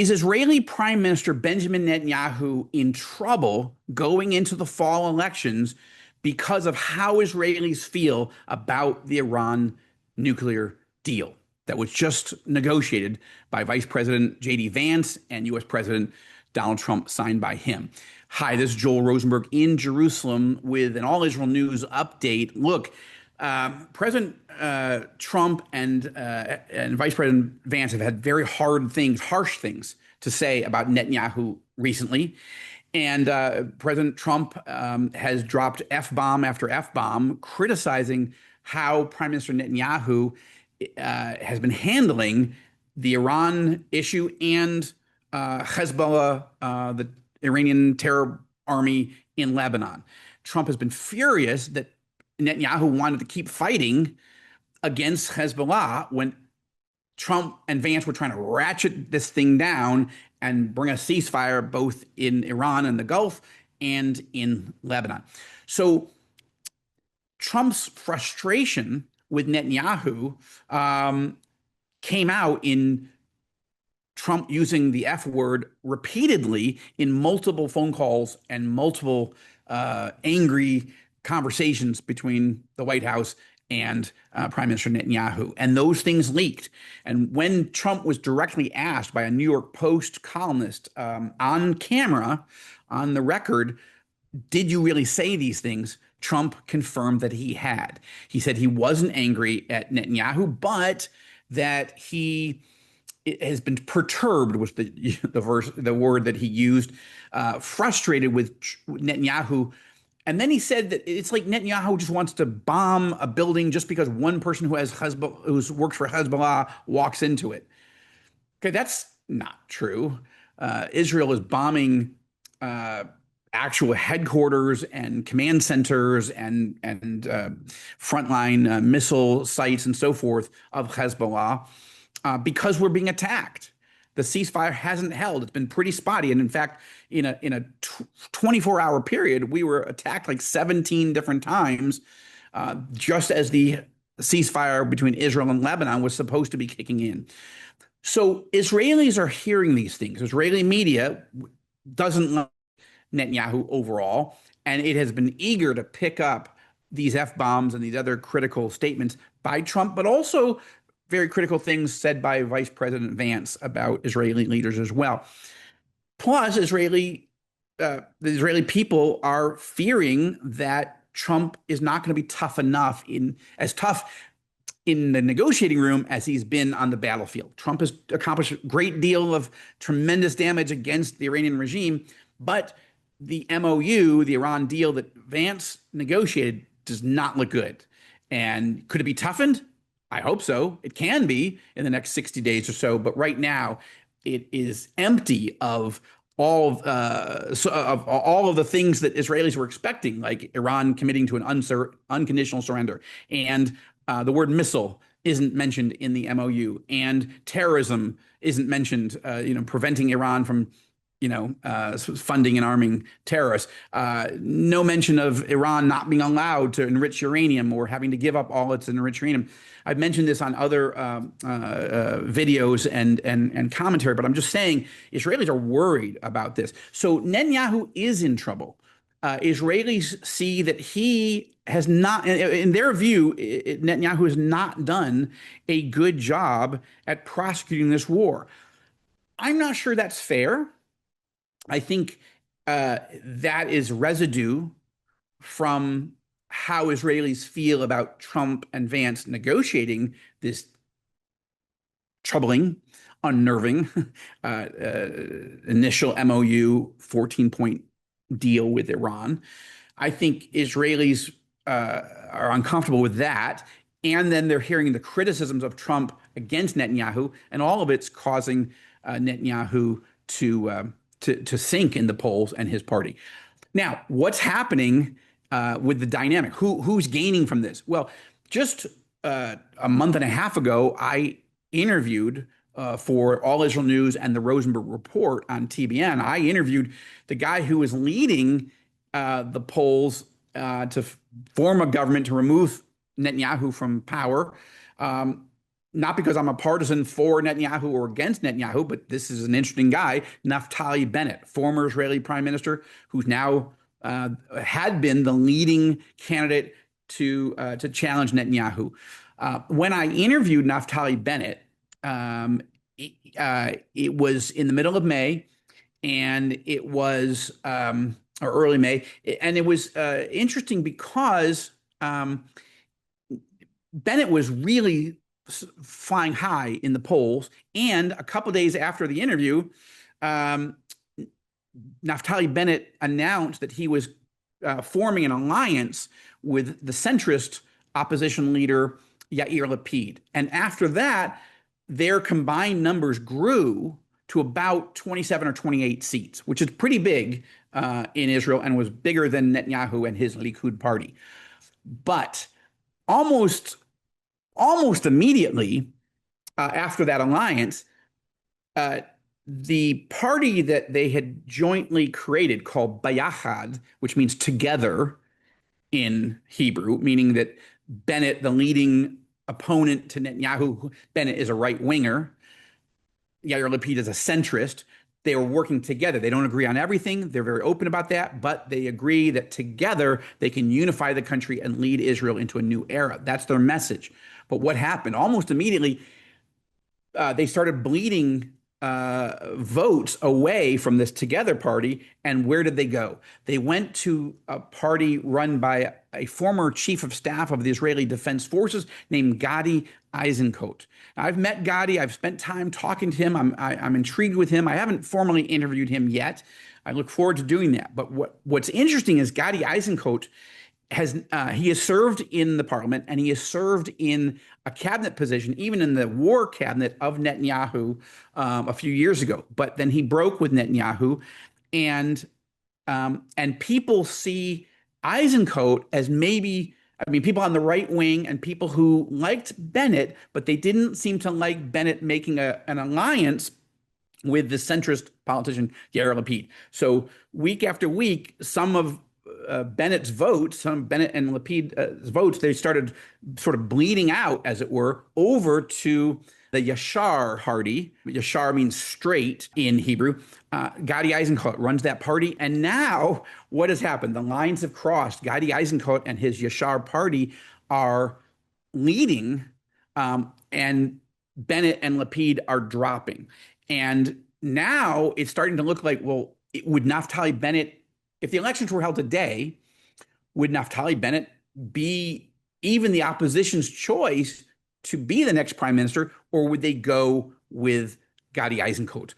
Is Israeli Prime Minister Benjamin Netanyahu in trouble going into the fall elections because of how Israelis feel about the Iran nuclear deal that was just negotiated by Vice President J.D. Vance and U.S. President Donald Trump, signed by him? Hi, this is Joel Rosenberg in Jerusalem with an All Israel News update. Look, President Trump and Vice President Vance have had very harsh things to say about Netanyahu recently. And President Trump has dropped F-bomb after F-bomb, criticizing how Prime Minister Netanyahu has been handling the Iran issue and Hezbollah, the Iranian terror army in Lebanon. Trump has been furious that Netanyahu wanted to keep fighting against Hezbollah when Trump and Vance were trying to ratchet this thing down and bring a ceasefire both in Iran and the Gulf and in Lebanon. So Trump's frustration with Netanyahu came out in Trump using the F word repeatedly in multiple phone calls and multiple angry conversations between the White House and Prime Minister Netanyahu. And those things leaked. And when Trump was directly asked by a New York Post columnist on camera, on the record, did you really say these things? Trump confirmed that he had. He said he wasn't angry at Netanyahu, but that he has been perturbed, was the word that he used, frustrated with Netanyahu. And then he said that it's like Netanyahu just wants to bomb a building just because one person who works for Hezbollah walks into it. Okay, that's not true. Israel is bombing actual headquarters and command centers and frontline missile sites and so forth of Hezbollah because we're being attacked. The ceasefire hasn't held. It's been pretty spotty. And in fact, in a 24-hour period, we were attacked like 17 different times, just as the ceasefire between Israel and Lebanon was supposed to be kicking in. So Israelis are hearing these things. Israeli media doesn't like Netanyahu overall, and it has been eager to pick up these F-bombs and these other critical statements by Trump, but also very critical things said by Vice President Vance about Israeli leaders as well. Plus, the Israeli people are fearing that Trump is not going to be tough enough as tough in the negotiating room as he's been on the battlefield. Trump has accomplished a great deal of tremendous damage against the Iranian regime, but the MOU, the Iran deal that Vance negotiated, does not look good. And could it be toughened? I hope so. It can be in the next 60 days or so, but right now it is empty of all of the things that Israelis were expecting, like Iran committing to an unconditional surrender, and the word missile isn't mentioned in the MOU, and terrorism isn't mentioned. Preventing Iran from funding and arming terrorists. No mention of Iran not being allowed to enrich uranium or having to give up all its enriched uranium. I've mentioned this on other videos and commentary, but I'm just saying Israelis are worried about this. So Netanyahu is in trouble. Israelis see that he has not, in their view, Netanyahu has not done a good job at prosecuting this war. I'm not sure that's fair. I think that is residue from how Israelis feel about Trump and Vance negotiating this troubling, unnerving initial MOU 14-point deal with Iran. I think Israelis are uncomfortable with that. And then they're hearing the criticisms of Trump against Netanyahu, and all of it's causing Netanyahu to sink in the polls and his party. Now, what's happening with the dynamic? Who's gaining from this? Well, just a month and a half ago, I interviewed for All Israel News and the Rosenberg Report on TBN. I interviewed the guy who was leading the polls to form a government to remove Netanyahu from power. not because I'm a partisan for Netanyahu or against Netanyahu, but this is an interesting guy, Naftali Bennett, former Israeli prime minister, who's now had been the leading candidate to challenge Netanyahu. When I interviewed Naftali Bennett, it was in the middle of May, and it was or early May, and it was interesting because Bennett was really flying high in the polls, and a couple days after the interview, Naftali Bennett announced that he was forming an alliance with the centrist opposition leader Yair Lapid, and after that, their combined numbers grew to about 27 or 28 seats, which is pretty big in Israel and was bigger than Netanyahu and his Likud party. But almost immediately after that alliance, the party that they had jointly created, called Bayachad, which means together in Hebrew, meaning that Bennett, the leading opponent to Netanyahu, Bennett is a right winger, Yair Lapid is a centrist. They were working together. They don't agree on everything. They're very open about that, but they agree that together they can unify the country and lead Israel into a new era. That's their message. But what happened? Almost immediately, they started bleeding votes away from this Together party. And where did they go? They went to a party run by a former chief of staff of the Israeli Defense Forces named Gadi Eisenkot. Now, I've met Gadi. I've spent time talking to him. I'm intrigued with him. I haven't formally interviewed him yet. I look forward to doing that. But what's interesting is Gadi Eisenkot he has served in the parliament, and he has served in a cabinet position, even in the war cabinet of Netanyahu a few years ago. But then he broke with Netanyahu, and people see Eisenkot as maybe, I mean, people on the right wing and people who liked Bennett, but they didn't seem to like Bennett making an alliance with the centrist politician Yair Lapid. So week after week, some of Bennett's votes, some Bennett and Lapid's votes, they started sort of bleeding out, as it were, over to the Yashar party. Yashar means straight in Hebrew. Gadi Eisenkot runs that party. And now what has happened? The lines have crossed. Gadi Eisenkot and his Yashar party are leading, and Bennett and Lapid are dropping. And now it's starting to look like, well, would Naftali Bennett, if the elections were held today, would Naftali Bennett be even the opposition's choice to be the next prime minister, or would they go with Gadi Eisenkot?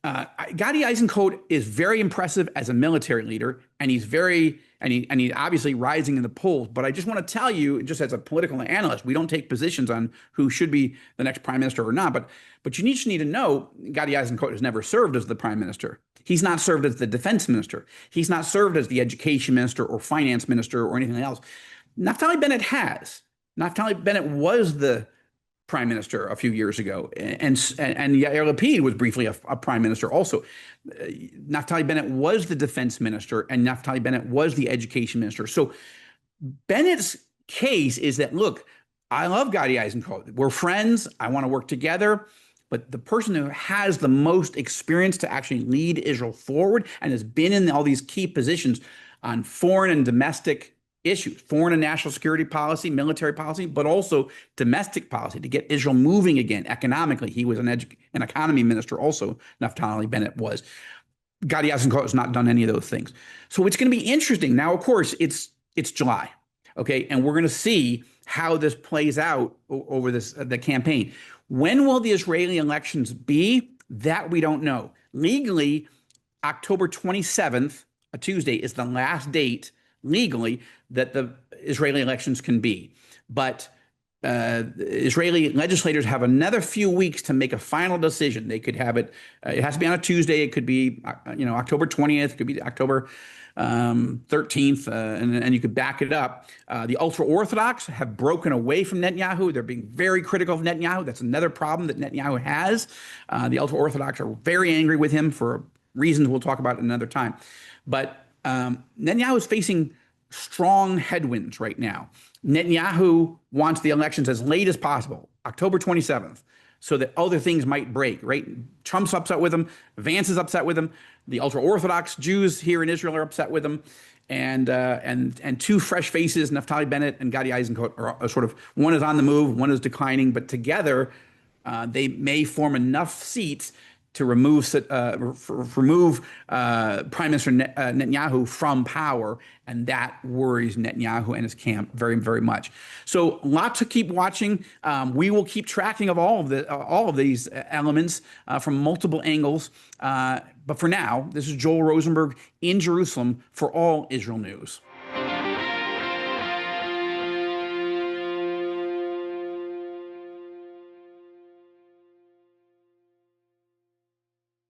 Gadi Eisenkot is very impressive as a military leader, and he's obviously rising in the polls. But I just want to tell you, just as a political analyst, we don't take positions on who should be the next prime minister or not. But you need to know, Gadi Eisenkot has never served as the prime minister. He's not served as the defense minister. He's not served as the education minister or finance minister or anything else. Naftali Bennett has. Naftali Bennett was the prime minister a few years ago, and Yair Lapid was briefly a prime minister also. Naftali Bennett was the defense minister, and Naftali Bennett was the education minister. So Bennett's case is that, look, I love Gadi Eisenkot. We're friends. I want to work together. But the person who has the most experience to actually lead Israel forward and has been in all these key positions on foreign and domestic issues, foreign and national security policy, military policy, but also domestic policy to get Israel moving again economically. He was an economy minister also, Naftali Bennett was. Gadi Eisenkot has not done any of those things. So it's going to be interesting. Now, of course, it's July, okay? And we're going to see how this plays out over the campaign. When will the Israeli elections be? That we don't know. Legally, October 27th, a Tuesday, is the last date legally that the Israeli elections can be. But Israeli legislators have another few weeks to make a final decision. They could have it. It has to be on a Tuesday. It could be, October 20th. It could be October 13th, and you could back it up. The ultra-Orthodox have broken away from Netanyahu. They're being very critical of Netanyahu. That's another problem that Netanyahu has. The ultra-Orthodox are very angry with him for reasons we'll talk about another time. But Netanyahu is facing strong headwinds right now. Netanyahu wants the elections as late as possible. October 27th, so that other things might break, right? Trump's upset with him. Vance is upset with him. The ultra-Orthodox Jews here in Israel are upset with him. And two fresh faces, Naftali Bennett and Gadi Eisenkot, are sort of, one is on the move, one is declining, but together they may form enough seats to remove Prime Minister Netanyahu from power, and that worries Netanyahu and his camp very, very much. So, a lot to keep watching. We will keep tracking of all of these elements from multiple angles. But for now, this is Joel Rosenberg in Jerusalem for All Israel News.